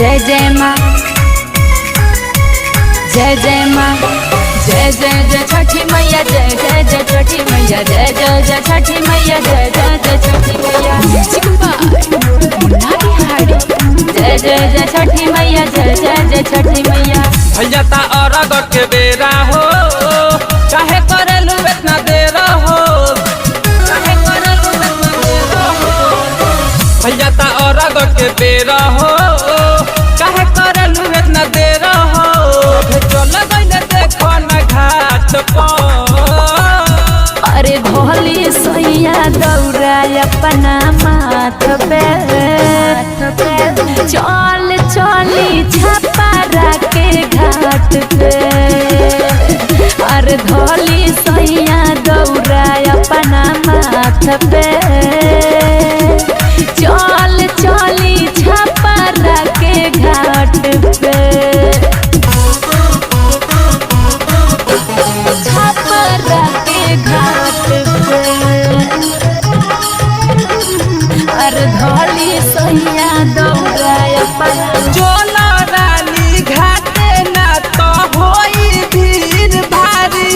जय जय माँ, जय जय माँ, जय जय जय छठी मैया, जय जय जय छठी मैया, जय जय जय छठी मैया, जय जय जय छठी मैया। जय जय जय छठी मैया, जय जय जय छठी मैया। भैया ता अरग के बेरा हो, काहे करेलू इतना देर हो, काहे करेलू इतना देर हो। भैया ता अरग के बेरा हो, काहे करेलू इतना देर हो। चल गइले देखो न घाट पर, अरे भोली सैया दौड़ा अपना माथ पे, चल चली छपारा के घाट पे। अरे भोली सैया दौड़ा अपना माथ पे, चल चली छपारा के घाट पे। छपारा के घाट पे, अरे धोली सैया दौड़ा अपना। चलो रानी घाटे ना तो होई भीड़ भारी।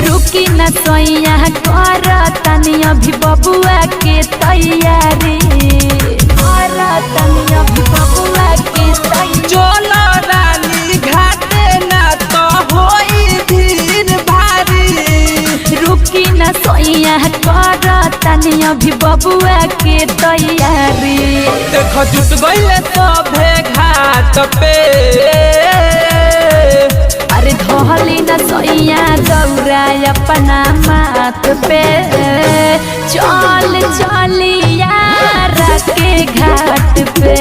रुकी न सैया कर तनी अभी बबुआ के तैयारी, कर तनी अभी बबुआ के तैयारी। चलो रानी घाटे ना तो होई भीड़ भारी। रुकी न सैया कर तनी अभी बबुआ के तैयारी। देखो जुट गइले सभे घाट पे, अरे धोली न सैया दौड़ा अपना माथ पे, चल चली यार के घाट पे।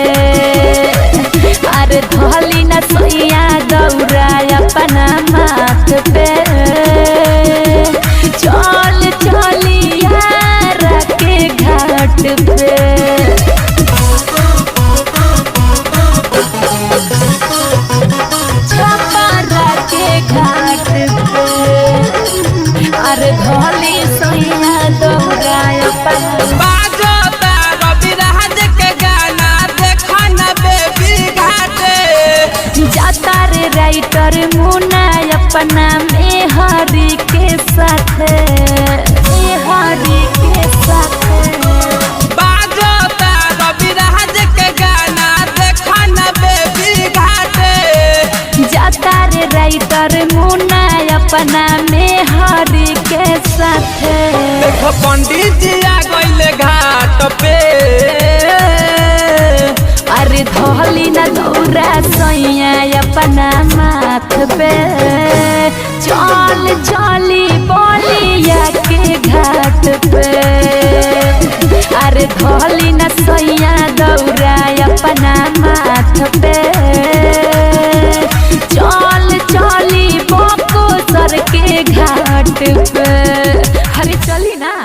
अरे धोली न सैया दौड़ा अपना माथ पे, चल चली यार के घाट पे। छपारा के घाट पे, अरे धोली सैया दौड़ा अपना। बाजो ता रवि राज के गाना, देखो न बेबी घाटे। जाता रे राइटर मुन्ना अपना मेहरी के साथ, मेहरी के साथ। बाजो ता रवि राज के गाना, देखो न बेबी घाटे। जाता रे राइटर मुन्ना अपना मेहरी के साथ। देखो पंडित जी आ गइले घाट पे, अरे धोली न दौड़ा सैया अपना माथ पे, चल चली बोलिया के घाट पे। अरे धोली न सैया दौड़ा अपना माथ पे, चल चली बको सर के घाट पे। अरे चली ना।